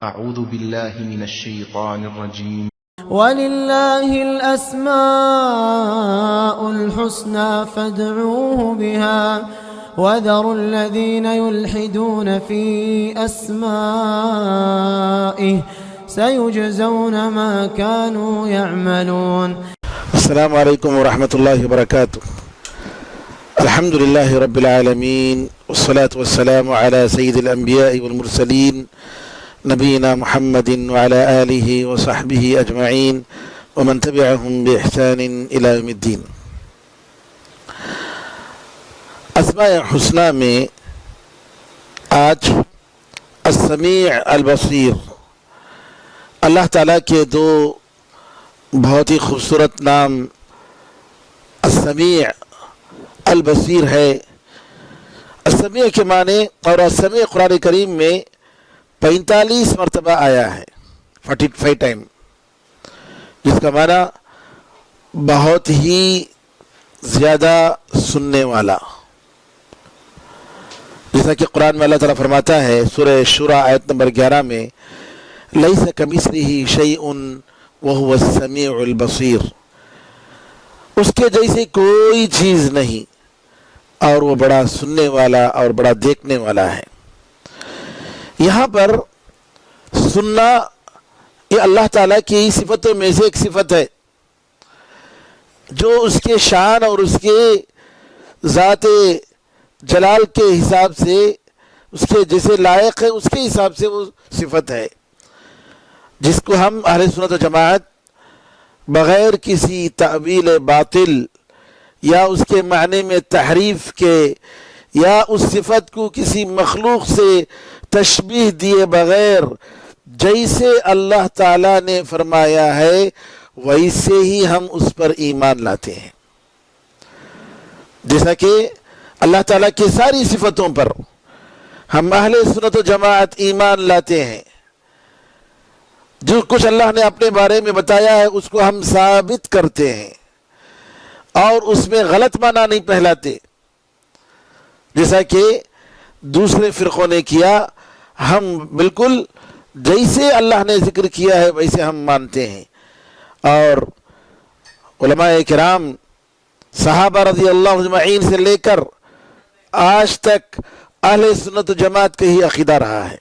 أعوذ بالله من الشيطان الرجيم. ولله الأسماء الحسنى فادعوه بها وذروا الذين يلحدون في أسمائه سيجزون ما كانوا يعملون. السلام عليكم ورحمة الله وبركاته. الحمد لله رب العالمين والصلاة والسلام على سيد الأنبياء والمرسلين نبينا محمد وعلى آله وصحبه أجمعين ومن تبعهم بإحسان إلى يوم الدين. اسماء حسنہ میں آج السمیع البصیر اللہ تعالیٰ کے دو بہت ہی خوبصورت نام السمیع البصیر ہے. السمیع کے معنی اور السمیع قرآن کریم میں 45 مرتبہ آیا ہے، 45 ٹائم، جس کا معنی بہت ہی زیادہ سننے والا. جیسا کہ قرآن میں اللہ تعالیٰ فرماتا ہے سورہ شورى آیت نمبر 11 میں لیس کمثلہ شیء وہو السمیع البصیر، اس کے جیسے کوئی چیز نہیں اور وہ بڑا سننے والا اور بڑا دیکھنے والا ہے. یہاں پر سننا یہ اللہ تعالیٰ کی صفتوں میں سے ایک صفت ہے جو اس کے شان اور اس کے ذات جلال کے حساب سے اس کے جیسے لائق ہے اس کے حساب سے وہ صفت ہے، جس کو ہم اہل سنت و جماعت بغیر کسی تعویل باطل یا اس کے معنی میں تحریف کے یا اس صفت کو کسی مخلوق سے تشبیہ دیے بغیر جیسے اللہ تعالیٰ نے فرمایا ہے ویسے ہی ہم اس پر ایمان لاتے ہیں. جیسا کہ اللہ تعالیٰ کی ساری صفتوں پر ہم اہل سنت و جماعت ایمان لاتے ہیں. جو کچھ اللہ نے اپنے بارے میں بتایا ہے اس کو ہم ثابت کرتے ہیں اور اس میں غلط معنی نہیں پھیلاتے جیسا کہ دوسرے فرقوں نے کیا. ہم بالکل جیسے اللہ نے ذکر کیا ہے ویسے ہم مانتے ہیں. اور علماء کرام صحابہ رضی اللہ اجمعین سے لے کر آج تک اہل سنت و جماعت کا ہی عقیدہ رہا ہے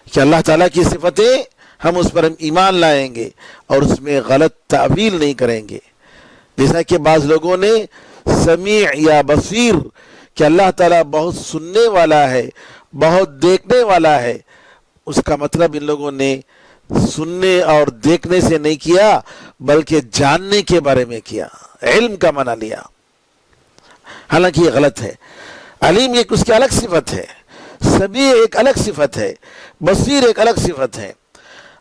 کہ اللہ تعالیٰ کی صفتیں ہم اس پر ایمان لائیں گے اور اس میں غلط تعویل نہیں کریں گے. جیسا کہ بعض لوگوں نے سمیع یا بصیر کہ اللہ تعالیٰ بہت سننے والا ہے بہت دیکھنے والا ہے، اس کا مطلب ان لوگوں نے سننے اور دیکھنے سے نہیں کیا بلکہ جاننے کے بارے میں کیا، علم کا معنی لیا، حالانکہ یہ غلط ہے. علیم ایک اس کی الگ صفت ہے، سمیع ایک الگ صفت ہے، بصیر ایک الگ صفت ہے.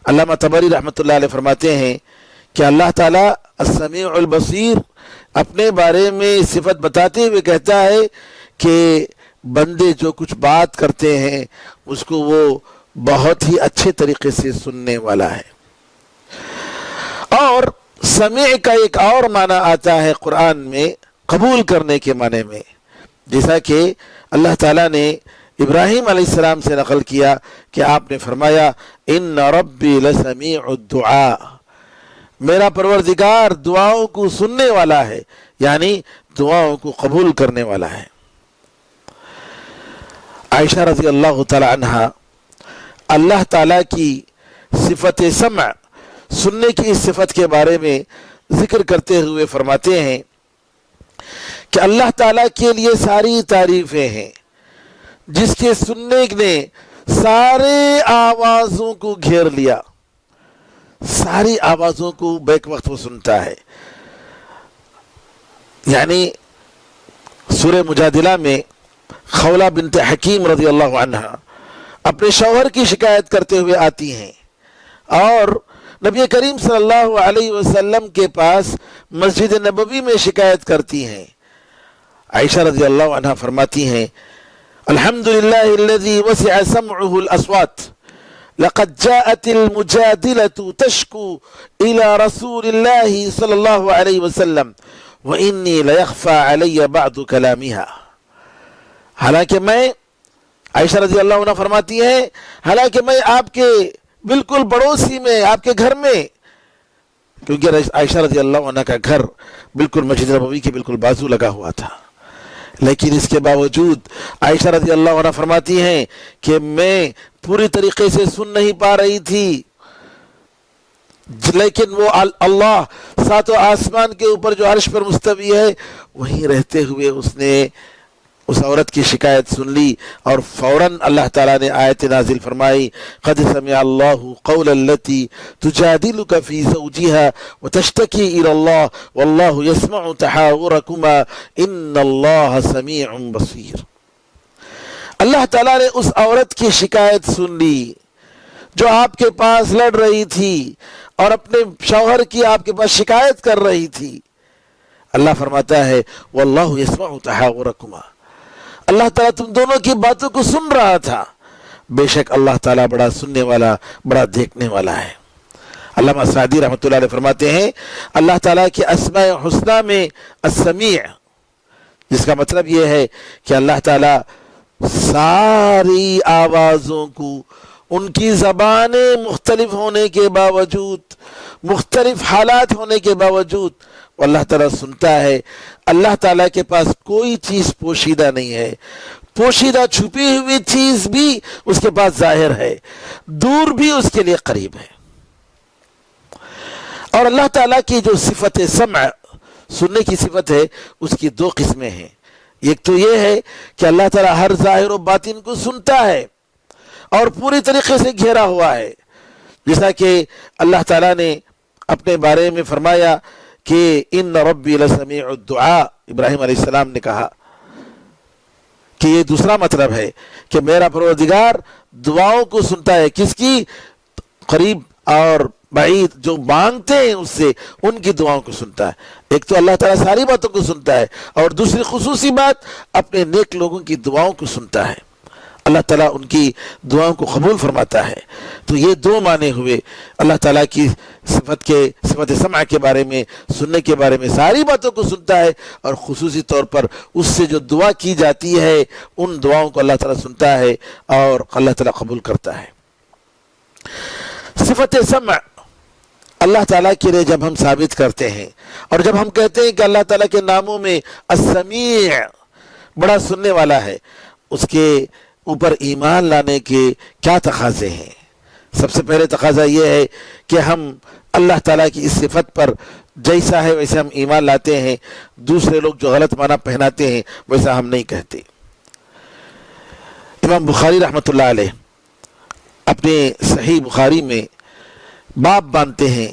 علامہ طبری رحمۃ اللہ علیہ فرماتے ہیں کہ اللہ تعالیٰ السمیع البصیر اپنے بارے میں صفت بتاتے ہوئے کہتا ہے کہ بندے جو کچھ بات کرتے ہیں اس کو وہ بہت ہی اچھے طریقے سے سننے والا ہے. اور سمیع کا ایک اور معنی آتا ہے قرآن میں قبول کرنے کے معنی میں، جیسا کہ اللہ تعالیٰ نے ابراہیم علیہ السلام سے نقل کیا کہ آپ نے فرمایا ان ربی لسمیع الدعاء، میرا پروردگار دعاؤں کو سننے والا ہے، یعنی دعاؤں کو قبول کرنے والا ہے. عائشہ رضی اللہ تعالی عنہ اللہ تعالیٰ کی صفت سمع سننے کی اس صفت کے بارے میں ذکر کرتے ہوئے فرماتے ہیں کہ اللہ تعالیٰ کے لیے ساری تعریفیں ہیں جس کے سننے نے سارے آوازوں کو گھیر لیا، ساری آوازوں کو بیک وقت وہ سنتا ہے. یعنی سورہ مجادلہ میں خولہ بنت حکیم رضی اللہ عنہ اپنے شوہر کی شکایت کرتے ہوئے آتی ہیں اور نبی کریم صلی اللہ علیہ وسلم کے پاس مسجد نبوی میں شکایت کرتی ہیں. عائشہ رضی اللہ عنہ فرماتی ہیں الحمدللہ الذی وسع سمعه الاصوات لقد جاءت المجادلة تشكو الى رسول اللہ صلی اللہ علیہ وسلم وإني ليخفى علي بعض كلامها. حالانکہ میں عائشہ رضی اللہ عنہ فرماتی ہیں حالانکہ میں آپ کے بالکل پڑوسی میں، آپ کے گھر میں، کیونکہ عائشہ رضی اللہ عنہ کا گھر بالکل مسجد نبوی کے بالکل بازو لگا ہوا تھا، لیکن اس کے باوجود عائشہ رضی اللہ عنہ فرماتی ہیں کہ میں پوری طریقے سے سن نہیں پا رہی تھی، لیکن وہ اللہ ساتوں آسمان کے اوپر جو عرش پر مستوی ہے وہیں رہتے ہوئے اس نے اس عورت کی شکایت سن لی، اور فوراً اللہ تعالیٰ نے آیت نازل فرمائی قد سمع اللہ قول التي تجادلك في زوجها وتشتكي الى الله والله يسمع تحاوركما ان اللہ سمیع بصیر۔ اللہ تعالیٰ نے اس عورت کی شکایت سن لی جو آپ کے پاس لڑ رہی تھی اور اپنے شوہر کی آپ کے پاس شکایت کر رہی تھی۔ اللہ فرماتا ہے واللہ یسمع تحاورکما، اللہ تعالیٰ تم دونوں کی باتوں کو سن رہا تھا، بے شک اللہ تعالیٰ بڑا سننے والا، بڑا دیکھنے والا ہے۔ علامہ سعدی رحمۃ اللہ علیہ فرماتے ہیں اللہ تعالیٰ کے اسماء حسنہ میں السمیع، جس کا مطلب یہ ہے کہ اللہ تعالیٰ ساری آوازوں کو ان کی زبانیں مختلف ہونے کے باوجود، مختلف حالات ہونے کے باوجود اللہ تعالیٰ سنتا ہے۔ اللہ تعالیٰ کے پاس کوئی چیز پوشیدہ نہیں ہے، پوشیدہ چھپی ہوئی چیز بھی اس کے پاس ظاہر ہے، دور بھی اس کے لیے قریب ہے۔ اور اللہ تعالیٰ کی جو صفت سمع، سننے کی صفت ہے، اس کی دو قسمیں ہیں۔ ایک تو یہ ہے کہ اللہ تعالیٰ ہر ظاہر و باطن کو سنتا ہے اور پوری طریقے سے گھیرا ہوا ہے، جیسا کہ اللہ تعالیٰ نے اپنے بارے میں فرمایا کہ ان ربی لسمیع الدعاء، ابراہیم علیہ السلام نے کہا کہ یہ دوسرا مطلب ہے کہ میرا پروردگار دعاؤں کو سنتا ہے، کس کی؟ قریب اور بعید جو مانگتے ہیں اس سے، ان کی دعاؤں کو سنتا ہے۔ ایک تو اللہ تعالیٰ ساری باتوں کو سنتا ہے، اور دوسری خصوصی بات اپنے نیک لوگوں کی دعاؤں کو سنتا ہے، اللہ تعالیٰ ان کی دعاؤں کو قبول فرماتا ہے۔ تو یہ دو معنی ہوئے اللہ تعالیٰ کی صفت سمع کے بارے میں، سننے کے بارے میں، ساری باتوں کو سنتا ہے، اور خصوصی طور پر اس سے جو دعا کی جاتی ہے ان دعاؤں کو اللہ تعالیٰ سنتا ہے اور اللہ تعالیٰ قبول کرتا ہے۔ صفت سمع اللہ تعالیٰ کے لیے جب ہم ثابت کرتے ہیں، اور جب ہم کہتے ہیں کہ اللہ تعالیٰ کے ناموں میں السمیع، بڑا سننے والا ہے، اس کے اوپر ایمان لانے کے کیا تقاضے ہیں؟ سب سے پہلے تقاضا یہ ہے کہ ہم اللہ تعالیٰ کی اس صفت پر جیسا ہے ویسے ہم ایمان لاتے ہیں، دوسرے لوگ جو غلط معنی پہناتے ہیں ویسا ہم نہیں کہتے۔ امام بخاری رحمۃ اللہ علیہ اپنے صحیح بخاری میں باب باندھتے ہیں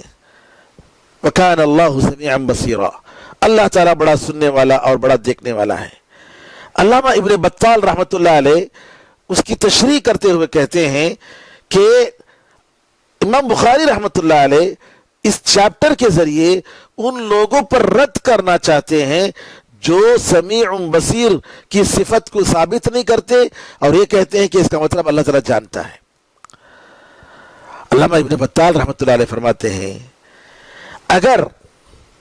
وَكَانَ اللَّهُ سَمِيعًا بَصِيرًا، اللہ تعالیٰ بڑا سننے والا اور بڑا دیکھنے والا ہے۔ علامہ ابن بطال رحمۃ اللہ علیہ اس کی تشریح کرتے ہوئے کہتے ہیں کہ امام بخاری رحمۃ اللہ علیہ اس چیپٹر کے ذریعے ان لوگوں پر رد کرنا چاہتے ہیں جو سمیع بصیر کی صفت کو ثابت نہیں کرتے اور یہ کہتے ہیں کہ اس کا مطلب اللہ تعالیٰ جانتا ہے۔ علامہ ابن بطال رحمۃ اللہ علیہ فرماتے ہیں اگر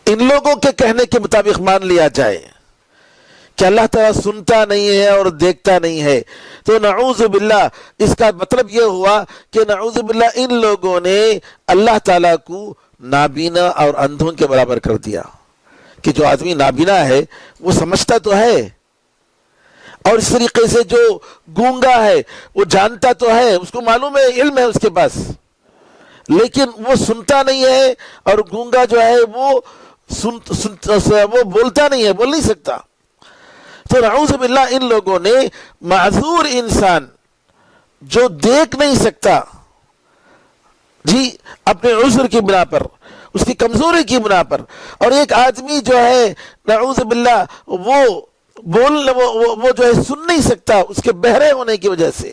ان لوگوں کے کہنے کے مطابق مان لیا جائے کہ اللہ تعالیٰ سنتا نہیں ہے اور دیکھتا نہیں ہے، تو نعوذ باللہ اس کا مطلب یہ ہوا کہ نعوذ باللہ ان لوگوں نے اللہ تعالیٰ کو نابینا اور اندھوں کے برابر کر دیا، کہ جو آدمی نابینا ہے وہ سمجھتا تو ہے، اور اس طریقے سے جو گونگا ہے وہ جانتا تو ہے، اس کو معلوم ہے، علم ہے اس کے پاس، لیکن وہ سنتا نہیں ہے، اور گونگا جو ہے وہ بولتا نہیں ہے، بول نہیں سکتا۔ تو نعوذ باللہ ان لوگوں نے معذور انسان جو دیکھ نہیں سکتا، جی اپنے عذر کی بنا پر، اس کی کمزوری کی بنا پر، اور ایک آدمی جو ہے نعوذ باللہ وہ جو ہے سن نہیں سکتا اس کے بہرے ہونے کی وجہ سے،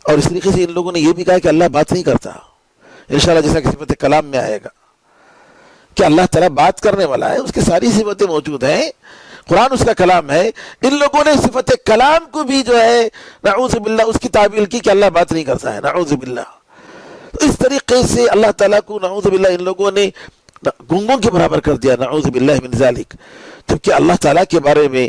اور اس طریقے سے ان لوگوں نے یہ بھی کہا کہ اللہ بات نہیں کرتا۔ انشاءاللہ جیسا کہ صفت کلام میں آئے گا کہ اللہ تعالیٰ بات کرنے والا ہے، اس کی ساری صفتیں موجود ہیں، قرآن اس کا کلام ہے۔ ان لوگوں نے صفت کلام کو بھی جو ہے نعوذ باللہ اس کی تعبیل کی کہ اللہ بات نہیں کرتا ہے، نعوذ باللہ۔ تو اس طریقے سے اللہ تعالیٰ کو نعوذ باللہ ان لوگوں نے گونگوں کے برابر کر دیا، نعوذ باللہ من ذالک. جبکہ اللہ تعالیٰ کے بارے میں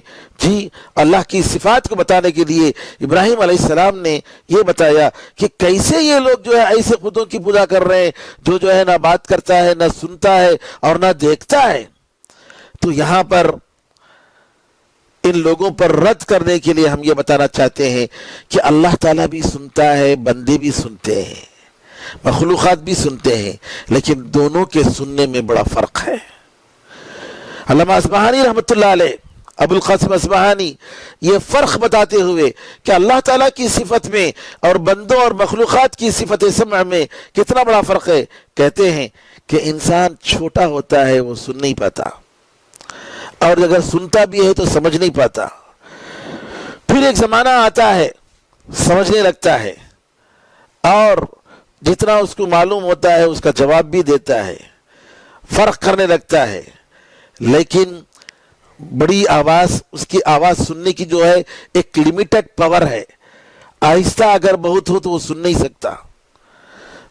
اللہ کی صفات کو بتانے کے لیے ابراہیم علیہ السلام نے یہ بتایا کہ کیسے یہ لوگ جو ہے ایسے خدوں کی پوجا کر رہے ہیں جو ہے نہ بات کرتا ہے، نہ سنتا ہے اور نہ دیکھتا ہے. تو یہاں پر ان لوگوں پر رد کرنے کے لیے ہم یہ بتانا چاہتے ہیں کہ اللہ تعالیٰ بھی سنتا ہے، بندے بھی سنتے ہیں، مخلوقات بھی سنتے ہیں، لیکن دونوں کے سننے میں بڑا فرق ہے. علامہ اصبہانی رحمۃ اللہ علیہ، ابو القاسم اصبہانی، یہ فرق بتاتے ہوئے کہ اللہ تعالیٰ کی صفت میں اور بندوں اور مخلوقات کی صفت سمع میں کتنا بڑا فرق ہے، کہتے ہیں کہ انسان چھوٹا ہوتا ہے، وہ سن نہیں پاتا، اور اگر سنتا بھی ہے تو سمجھ نہیں پاتا. پھر ایک زمانہ آتا ہے سمجھنے لگتا ہے، اور جتنا اس کو معلوم ہوتا ہے اس کا جواب بھی دیتا ہے، فرق کرنے لگتا ہے. لیکن بڑی آواز، اس کی آواز سننے کی جو ہے ایک لمیٹڈ پاور ہے، آہستہ اگر بہت ہو تو وہ سن نہیں سکتا.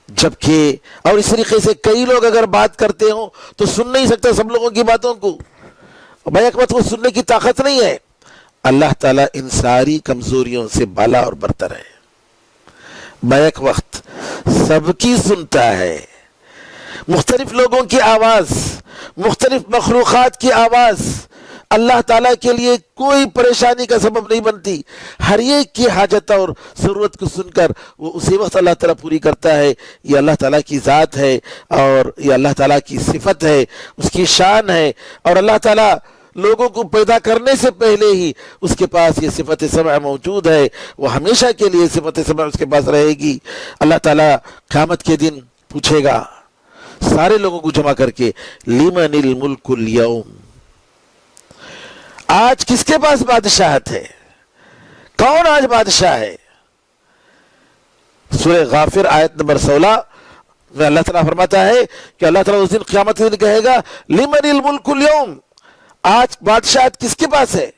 جبکہ اور اس طریقے سے کئی لوگ اگر بات کرتے ہوں تو سن نہیں سکتا سب لوگوں کی باتوں کو، بیک وقت وہ سننے کی طاقت نہیں ہے. اللہ تعالیٰ ان ساری کمزوریوں سے بالا اور برتر ہے، بیک وقت سب کی سنتا ہے. مختلف لوگوں کی آواز، مختلف مخلوقات کی آواز اللہ تعالیٰ کے لیے کوئی پریشانی کا سبب نہیں بنتی. ہر ایک کی حاجت اور ضرورت کو سن کر وہ اسی وقت اللہ تعالیٰ پوری کرتا ہے. یہ اللہ تعالیٰ کی ذات ہے اور یہ اللہ تعالیٰ کی صفت ہے، اس کی شان ہے. اور اللہ تعالیٰ لوگوں کو پیدا کرنے سے پہلے ہی اس کے پاس یہ صفت سمع موجود ہے، وہ ہمیشہ کے لیے صفت سمع اس کے پاس رہے گی. اللہ تعالیٰ قیامت کے دن پوچھے گا سارے لوگوں کو جمع کر کے، لمن الملک اليوم، آج کس کے پاس بادشاہت ہے، کون آج بادشاہ ہے. سورہ غافر آیت نمبر 16 میں اللہ تعالیٰ فرماتا ہے کہ اللہ تعالیٰ اس دن قیامت کے دن کہے گا لمن الملک اليوم، آج بادشاہت کس کے پاس ہے.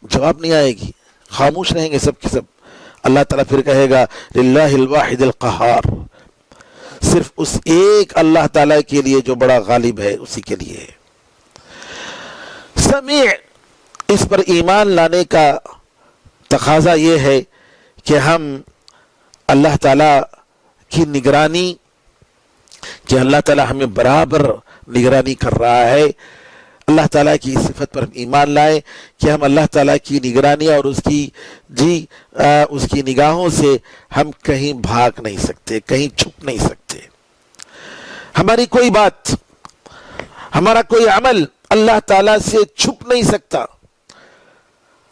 جواب نہیں آئے گی، خاموش رہیں گے سب کے سب. اللہ تعالیٰ پھر کہے گا للہ الواحد القہار، صرف اس ایک اللہ تعالیٰ کے لیے جو بڑا غالب ہے اسی کے لیے. سمیع، اس پر ایمان لانے کا تقاضا یہ ہے کہ ہم اللہ تعالیٰ کی نگرانی، کہ اللہ تعالیٰ ہمیں برابر نگرانی کر رہا ہے، اللہ تعالیٰ کی صفت پر ہم ایمان لائیں کہ ہم اللہ تعالیٰ کی نگرانی اور اس کی نگاہوں سے ہم کہیں بھاگ نہیں سکتے، کہیں چھپ نہیں سکتے. ہماری کوئی بات، ہمارا کوئی عمل اللہ تعالیٰ سے چھپ نہیں سکتا.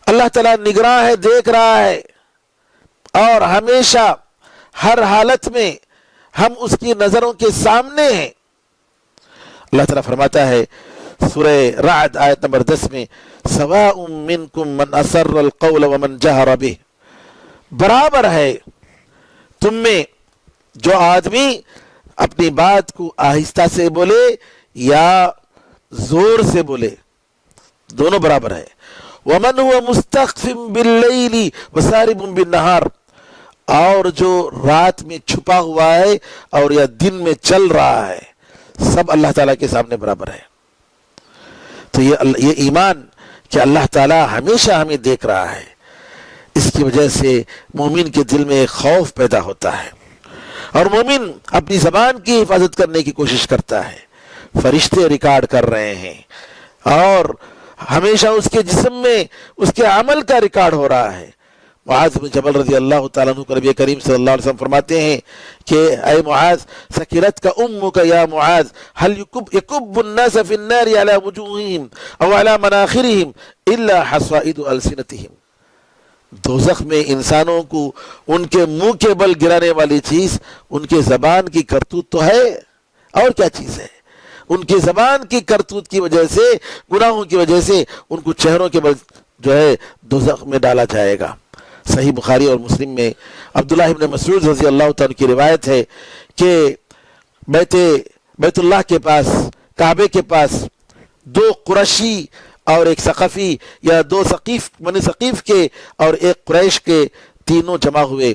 اللہ تعالیٰ نگراں ہے، دیکھ رہا ہے، اور ہمیشہ ہر حالت میں ہم اس کی نظروں کے سامنے ہیں. اللہ تعالیٰ فرماتا ہے سورہ رعد آیت نمبر 10 میں سواء منکم من اسر القول ومن جہر بہ، برابر ہے تم میں جو آدمی اپنی بات کو آہستہ سے بولے یا زور سے بولے، دونوں برابر ہے. ومن هو مستخف باللیل وسارب بالنہار، اور جو رات میں چھپا ہوا ہے اور یا دن میں چل رہا ہے، سب اللہ تعالیٰ کے سامنے برابر ہے. تو یہ ایمان کہ اللہ تعالیٰ ہمیشہ ہمیں دیکھ رہا ہے، اس کی وجہ سے مومن کے دل میں ایک خوف پیدا ہوتا ہے، اور مومن اپنی زبان کی حفاظت کرنے کی کوشش کرتا ہے. فرشتے ریکارڈ کر رہے ہیں اور ہمیشہ اس کے جسم میں اس کے عمل کا ریکارڈ ہو رہا ہے. معاذ بن جبل رضی اللہ تعالیٰ عنہ کو نبی کریم صلی اللہ علیہ وسلم فرماتے ہیں کہ اے معاذ، سکرت کا امک یا معاذ، هل يكب الناس في النار على وجوههم او على مناخرهم الا حصائد السنتهم. دوزخ میں انسانوں کو ان کے منہ کے بل گرانے والی چیز ان کے زبان کی کرتوت تو ہے، اور کیا چیز ہے؟ ان کی زبان کی کرتوت کی وجہ سے، گناہوں کی وجہ سے ان کو چہروں کے بل جو ہے دوزخ میں ڈالا جائے گا. صحیح بخاری اور مسلم میں عبداللہ ابن مسعود رضی اللہ تعالیٰ کی روایت ہے کہ بیت اللہ کے پاس، کعبے کے پاس، دو قرشی اور ایک ثقفی، یا دو ثقیف، بنی ثقیف کے اور ایک قریش کے، تینوں جمع ہوئے،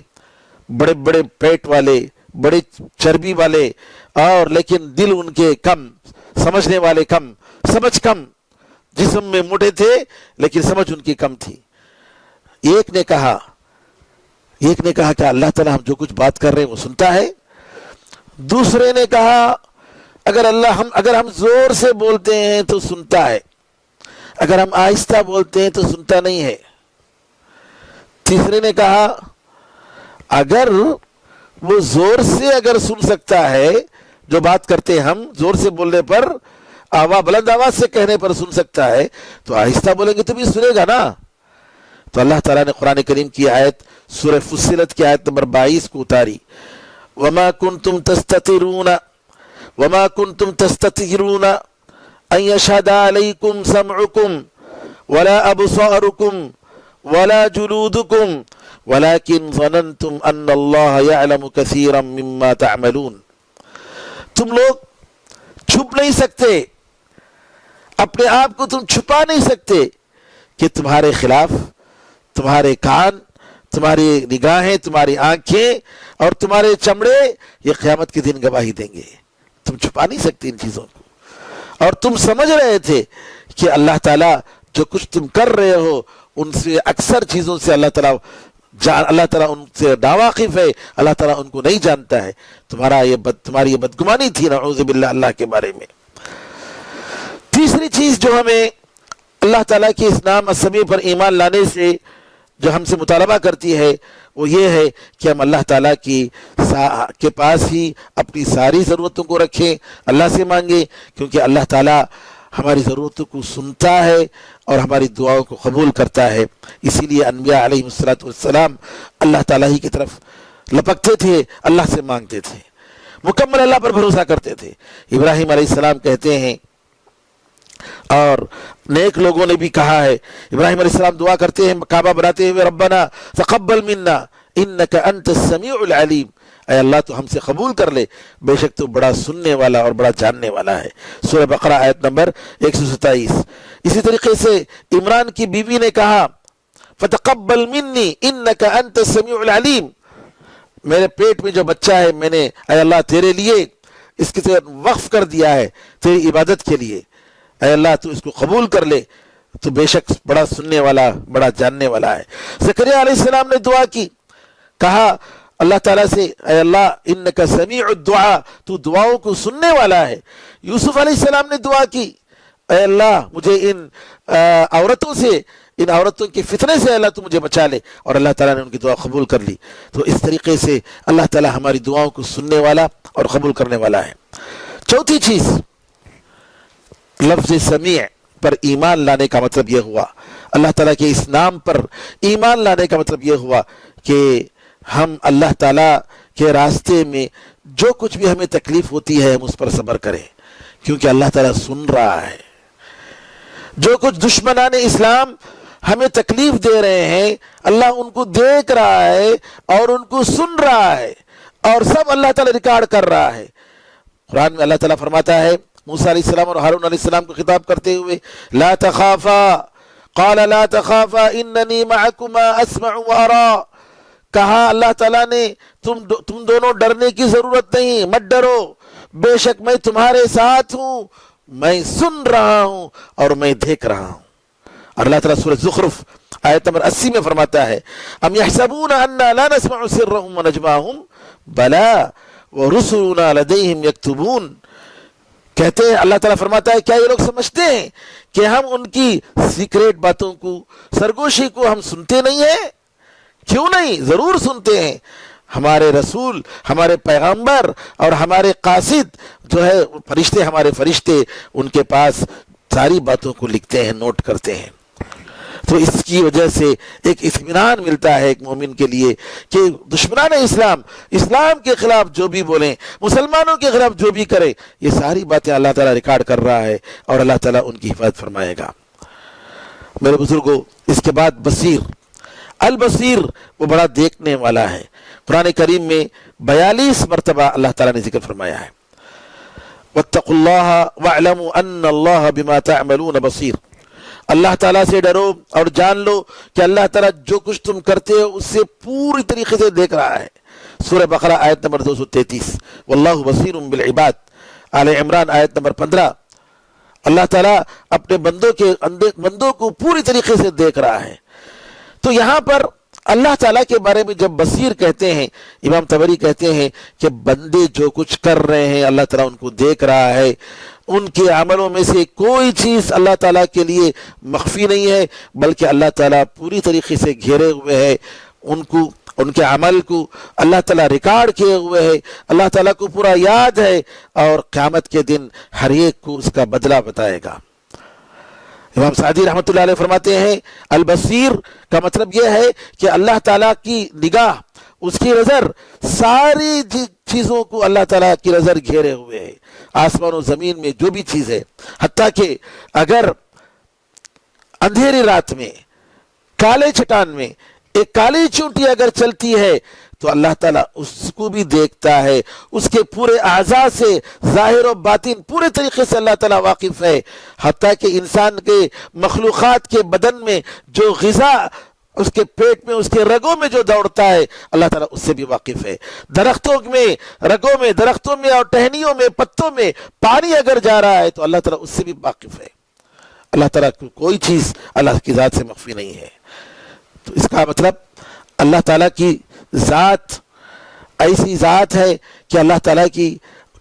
بڑے بڑے پیٹ والے، بڑے چربی والے اور لیکن دل ان کے کم، سمجھنے والے کم، سمجھ کم، جسم میں موٹے تھے لیکن سمجھ ان کی کم تھی۔ ایک نے کہا کہ اللہ تعالیٰ ہم جو کچھ بات کر رہے ہیں وہ سنتا ہے۔ دوسرے نے کہا اگر ہم زور سے بولتے ہیں تو سنتا ہے، اگر ہم آہستہ بولتے ہیں تو سنتا نہیں ہے۔ تیسرے نے کہا اگر وہ زور سے اگر سن سکتا ہے، جو بات کرتے ہیں ہم زور سے بولنے پر، بلند آواز سے کہنے پر سن سکتا ہے، تو آہستہ بولیں گے تو بھی سنے گا نا۔ تو اللہ تعالیٰ نے قرآن کریم کی آیت سورہ فصلت کی آیت نمبر 22 کو اتاری، وَمَا كُنْتُمْ تَسْتَتِرُونَ أَن يَشْهَدَ عَلَيْكُمْ سَمْعُكُمْ وَلَا أَبْصَارُكُمْ وَلَا جُلُودُكُمْ وَلَكِنْ ظَنَنْتُمْ أَنَّ اللَّهَ يَعْلَمُ كَثِيرًا مِمَّا تَعْمَلُونَ۔ تم لوگ چھپ نہیں سکتے، اپنے آپ کو تم چھپا نہیں سکتے کہ تمہارے خلاف تمہارے کان، تمہاری نگاہیں، تمہاری آنکھیں اور تمہارے چمڑے یہ قیامت کے دن گواہی دیں گے۔ تم چھپا نہیں سکتے ان چیزوں کو۔ اور تم سمجھ رہے تھے کہ اللہ تعالیٰ جو کچھ تم کر رہے ہو ان سے اکثر چیزوں سے اللہ تعالیٰ ان سے ناواقف ہے، اللہ تعالیٰ ان کو نہیں جانتا ہے۔ تمہاری یہ بدگمانی تھی نعوذ باللہ اللہ کے بارے میں۔ تیسری چیز جو ہمیں اللہ تعالیٰ کے اس نام السمیع پر ایمان لانے سے جو ہم سے مطالبہ کرتی ہے وہ یہ ہے کہ ہم اللہ تعالیٰ کے پاس ہی اپنی ساری ضرورتوں کو رکھیں، اللہ سے مانگیں، کیونکہ اللہ تعالیٰ ہماری ضرورتوں کو سنتا ہے اور ہماری دعاؤں کو قبول کرتا ہے۔ اسی لیے انبیاء علیہ السلام اللہ تعالیٰ ہی کی طرف لپکتے تھے، اللہ سے مانگتے تھے، مکمل اللہ پر بھروسہ کرتے تھے۔ ابراہیم علیہ السلام کہتے ہیں، اور نیک لوگوں نے بھی کہا ہے، ابراہیم علیہ السلام دعا کرتے ہیں کعبہ بناتے ہوئے، ربنا تقبل منا انک انت السمیع العلیم، اے اللہ تو ہم سے قبول کر لے، بے شک تو بڑا سننے والا اور بڑا جاننے والا ہے۔ سورہ بقرہ آیت نمبر 127۔ اسی طریقے سے عمران کی بیوی نے کہا فتقبل منی انک انت السمیع العلیم، میرے پیٹ میں جو بچہ ہے میں نے اے اللہ تیرے لیے اس کے وقف کر دیا ہے، تیری عبادت کے لیے، اے اللہ تو اس کو قبول کر لے، تو بے شک بڑا سننے والا بڑا جاننے والا ہے۔ زکریا علیہ السلام نے دعا کی، کہا اللہ تعالیٰ سے اے اللہ انکا سمیع الدعا، تو دعاؤں کو سننے والا ہے۔ یوسف علیہ السلام نے دعا کی، اے اللہ مجھے ان عورتوں کے فتنے سے اللہ تو مجھے بچا لے، اور اللہ تعالیٰ نے ان کی دعا قبول کر لی۔ تو اس طریقے سے اللہ تعالیٰ ہماری دعاؤں کو سننے والا اور قبول کرنے والا ہے۔ چوتھی چیز، لفظ سمیع پر ایمان لانے کا مطلب یہ ہوا، اللہ تعالیٰ کے اس نام پر ایمان لانے کا مطلب یہ ہوا کہ ہم اللہ تعالیٰ کے راستے میں جو کچھ بھی ہمیں تکلیف ہوتی ہے ہم اس پر صبر کریں، کیونکہ اللہ تعالیٰ سن رہا ہے۔ جو کچھ دشمنان اسلام ہمیں تکلیف دے رہے ہیں اللہ ان کو دیکھ رہا ہے اور ان کو سن رہا ہے، اور سب اللہ تعالیٰ ریکارڈ کر رہا ہے۔ قرآن میں اللہ تعالیٰ فرماتا ہے موسیٰ علیہ السلام اور ہارون علیہ السلام کو خطاب کرتے ہوئے، لا تخافا قال لا تخافا اننی معکما اسمع وارا، کہا اللہ تعالیٰ نے تم دونوں ڈرنے کی ضرورت نہیں، مت ڈرو، بے شک میں تمہارے ساتھ ہوں، میں سن رہا ہوں اور میں دیکھ رہا ہوں۔ اور اللہ تعالیٰ سورۃ زخرف آیت نمبر 80 میں فرماتا ہے، ام یحسبون انا لا نسمع سرهم ونجواهم بلا ورسلنا لدیہم یکتبون، کہتے ہیں اللہ تعالیٰ فرماتا ہے کیا یہ لوگ سمجھتے ہیں کہ ہم ان کی سیکریٹ باتوں کو، سرگوشی کو ہم سنتے نہیں ہیں؟ کیوں نہیں، ضرور سنتے ہیں۔ ہمارے رسول، ہمارے پیغمبر اور ہمارے قاصد جو ہے فرشتے، ہمارے فرشتے ان کے پاس ساری باتوں کو لکھتے ہیں، نوٹ کرتے ہیں۔ تو اس کی وجہ سے ایک اطمینان ملتا ہے ایک مومن کے لیے کہ دشمنان اسلام کے خلاف جو بھی بولیں، مسلمانوں کے خلاف جو بھی کرے، یہ ساری باتیں اللہ تعالیٰ ریکارڈ کر رہا ہے اور اللہ تعالیٰ ان کی حفاظت فرمائے گا۔ میرے بزرگوں، اس کے بعد بصیر، البصیر وہ بڑا دیکھنے والا ہے۔ قرآن کریم میں 42 مرتبہ اللہ تعالیٰ نے ذکر فرمایا ہے، واتقوا اللہ واعلموا ان اللہ بما تعملون بصیر، اللہ تعالیٰ سے ڈرو اور جان لو کہ اللہ تعالیٰ جو کچھ تم کرتے ہو اس سے پوری طریقے سے دیکھ رہا ہے۔ سورہ بقرہ آیت نمبر 233، واللہ بصیر بالعباد، آل عمران آیت نمبر 15۔ اللہ تعالیٰ اپنے بندوں کو پوری طریقے سے دیکھ رہا ہے۔ تو یہاں پر اللہ تعالیٰ کے بارے میں جب بصیر کہتے ہیں، امام طبری کہتے ہیں کہ بندے جو کچھ کر رہے ہیں اللہ تعالیٰ ان کو دیکھ رہا ہے، ان کے عملوں میں سے کوئی چیز اللہ تعالیٰ کے لیے مخفی نہیں ہے، بلکہ اللہ تعالیٰ پوری طریقے سے گھیرے ہوئے ہے، ان کے عمل کو اللہ تعالیٰ ریکارڈ کیے ہوئے ہے، اللہ تعالیٰ کو پورا یاد ہے، اور قیامت کے دن ہر ایک کو اس کا بدلہ بتائے گا۔ امام سعدی رحمۃ اللہ علیہ فرماتے ہیں البصیر کا مطلب یہ ہے کہ اللہ تعالیٰ کی نگاہ، اس کی نظر ساری چیزوں کو اللہ تعالیٰ کی نظر گھیرے ہوئے ہے، آسمان و زمین میں جو بھی چیز ہے، حتیٰ کہ اگر اندھیری رات میں کالے چٹان میں ایک کالی چونٹی اگر چلتی ہے تو اللہ تعالیٰ اس کو بھی دیکھتا ہے، اس کے پورے اعضاء سے ظاہر و باطن پورے طریقے سے اللہ تعالیٰ واقف ہے، حتیٰ کہ انسان کے مخلوقات کے بدن میں جو غذا اس کے پیٹ میں، اس کے رگوں میں جو دوڑتا ہے، اللہ تعالیٰ اس سے بھی واقف ہے۔ درختوں میں، رگوں میں، درختوں میں اور ٹہنیوں میں، پتوں میں پانی اگر جا رہا ہے تو اللہ تعالیٰ اس سے بھی واقف ہے۔ اللہ تعالیٰ کو کوئی چیز اللہ کی ذات سے مخفی نہیں ہے۔ تو اس کا مطلب اللہ تعالیٰ کی ذات ایسی ذات ہے کہ اللہ تعالیٰ کی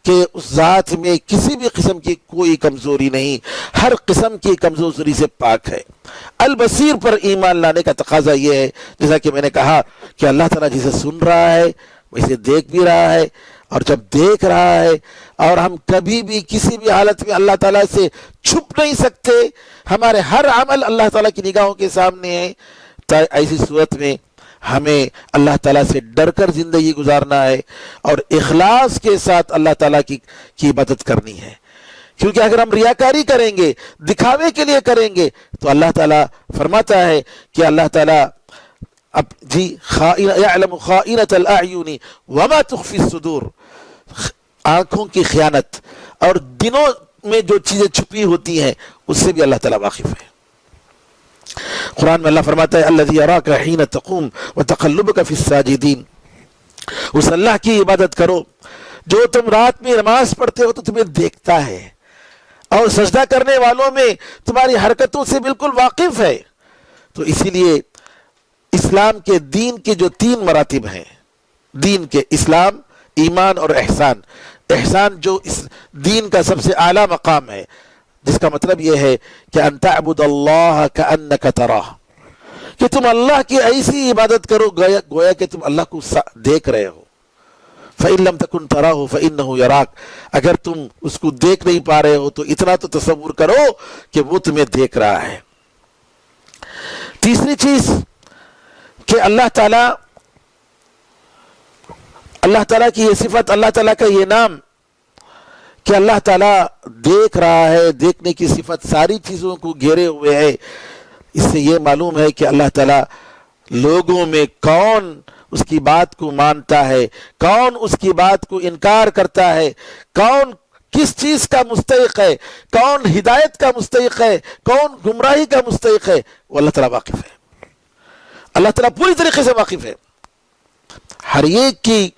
کہ اس ذات میں کسی بھی قسم کی کوئی کمزوری نہیں، ہر قسم کی کمزوری سے پاک ہے۔ البصیر پر ایمان لانے کا تقاضا یہ ہے، جیسا کہ میں نے کہا کہ اللہ تعالیٰ جسے سن رہا ہے ویسے دیکھ بھی رہا ہے، اور جب دیکھ رہا ہے اور ہم کبھی بھی کسی بھی حالت میں اللہ تعالیٰ سے چھپ نہیں سکتے، ہمارے ہر عمل اللہ تعالیٰ کی نگاہوں کے سامنے ہے، تو ایسی صورت میں ہمیں اللہ تعالیٰ سے ڈر کر زندگی گزارنا ہے اور اخلاص کے ساتھ اللہ تعالیٰ کی عبادت کرنی ہے، کیونکہ اگر ہم ریاکاری کریں گے، دکھاوے کے لیے کریں گے، تو اللہ تعالیٰ فرماتا ہے کہ اللہ تعالیٰ یعلم خائنۃ الاعین وما تخفی الصدور، آنکھوں کی خیانت اور دنوں میں جو چیزیں چھپی ہوتی ہیں اس سے بھی اللہ تعالیٰ واقف ہے۔ قرآن میں اللہ فرماتا ہے الذی یراک حین تقوم وتقلبک فی الساجدین، اس اللہ کی عبادت کرو جو تم رات میں نماز پڑھتے ہو تو تمہیں دیکھتا ہے، اور سجدہ کرنے والوں میں تمہاری حرکتوں سے بالکل واقف ہے۔ تو اسی لیے اسلام کے دین کے جو 3 مراتب ہیں، دین کے اسلام، ایمان اور احسان، احسان جو اس دین کا سب سے اعلیٰ مقام ہے، جس کا مطلب یہ ہے کہ ان تعبد اللہ کأنک تراہ، کہ تم اللہ کی ایسی عبادت کرو گویا کہ تم اللہ کو دیکھ رہے ہو۔ فإن لم تكن تراہ فإنہ یراک، اگر تم اس کو دیکھ نہیں پا رہے ہو تو اتنا تو تصور کرو کہ وہ تمہیں دیکھ رہا ہے۔ تیسری چیز کہ اللہ تعالیٰ کی یہ صفت، اللہ تعالیٰ کا یہ نام کہ اللہ تعالیٰ دیکھ رہا ہے، دیکھنے کی صفت ساری چیزوں کو گھیرے ہوئے ہے، اس سے یہ معلوم ہے کہ اللہ تعالیٰ لوگوں میں کون اس کی بات کو مانتا ہے، کون اس کی بات کو انکار کرتا ہے، کون کس چیز کا مستحق ہے، کون ہدایت کا مستحق ہے، کون گمراہی کا مستحق ہے، وہ اللہ تعالیٰ واقف ہے۔ اللہ تعالیٰ پوری طریقے سے واقف ہے ہر ایک کی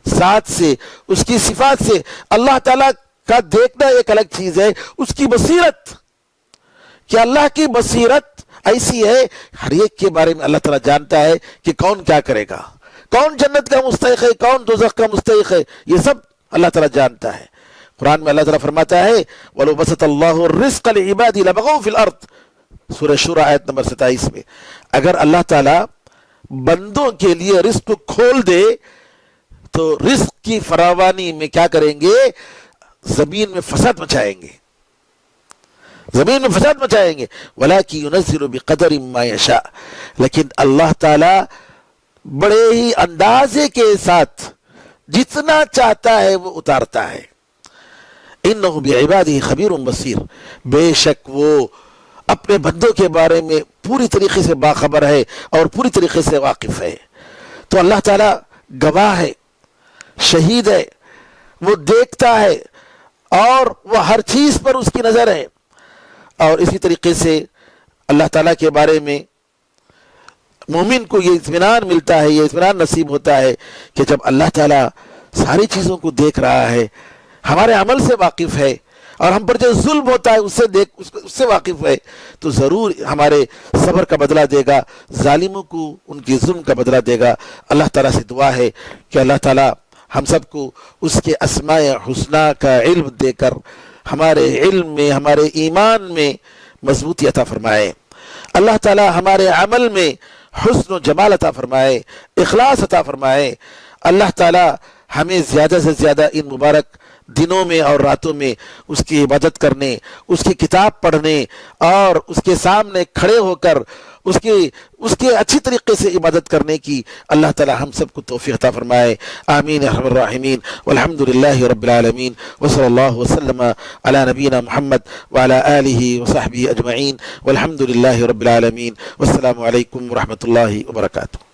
ذات سے، اس کی صفات سے۔ اللہ تعالیٰ کا دیکھنا ایک الگ چیز ہے، اس کی بصیرت، کہ اللہ کی بصیرت ایسی ہے، ہر ایک کے بارے میں اللہ تعالیٰ جانتا ہے کہ کون کیا کرے گا، کون جنت کا مستحق ہے، کون دوزخ کا مستحق ہے، یہ سب اللہ تعالیٰ جانتا ہے۔ قرآن میں اللہ تعالیٰ فرماتا ہے وَلَوْ بَسَطَ اللَّهُ الرِّزْقَ لِعِبَادِهِ لَبَغَوْا فِي الْأَرْضِ، سورہ شورى آیت نمبر 27 میں، اگر اللہ تعالیٰ بندوں کے لیے رزق کو کھول دے تو رزق کی فراوانی میں کیا کریں گے؟ زمین میں فساد مچائیں گے، زمین میں فساد مچائیں گے۔ وَلَكِنْ يُنَزِّلُ بِقَدَرٍ مَا يَشَاءُ، لیکن اللہ تعالیٰ بڑے ہی اندازے کے ساتھ جتنا چاہتا ہے وہ اتارتا ہے۔ إِنَّهُ بِعِبَادِهِ خَبِيرٌ بَصِيرٌ، بے شک وہ اپنے بندوں کے بارے میں پوری طریقے سے باخبر ہے اور پوری طریقے سے واقف ہے۔ تو اللہ تعالیٰ گواہ ہے، شہید ہے، وہ دیکھتا ہے اور وہ ہر چیز پر اس کی نظر ہے۔ اور اسی طریقے سے اللہ تعالیٰ کے بارے میں مومن کو یہ اطمینان ملتا ہے، یہ اطمینان نصیب ہوتا ہے کہ جب اللہ تعالیٰ ساری چیزوں کو دیکھ رہا ہے، ہمارے عمل سے واقف ہے اور ہم پر جو ظلم ہوتا ہے اس سے واقف ہے، تو ضرور ہمارے صبر کا بدلہ دے گا، ظالموں کو ان کی ظلم کا بدلہ دے گا۔ اللہ تعالیٰ سے دعا ہے کہ اللہ تعالیٰ ہم سب کو اس کے اسماء حسنی کا علم دے کر ہمارے علم میں، ہمارے ایمان میں مضبوطی عطا فرمائے۔ اللہ تعالیٰ ہمارے عمل میں حسن و جمال عطا فرمائے، اخلاص عطا فرمائے۔ اللہ تعالیٰ ہمیں زیادہ سے زیادہ ان مبارک دنوں میں اور راتوں میں اس کی عبادت کرنے، اس کی کتاب پڑھنے اور اس کے سامنے کھڑے ہو کر اس کے اچھی طریقے سے عبادت کرنے کی اللہ تعالی ہم سب کو توفیق عطا فرمائے۔ آمین یا ارحم الراحمین، والحمد للہ رب العالمین، وصلی اللہ وسلم علی نبینا محمد وعلی آلہ وصحبہ اجمعین، والحمد للہ رب العالمین، والسلام علیکم ورحمۃ اللہ وبرکاتہ۔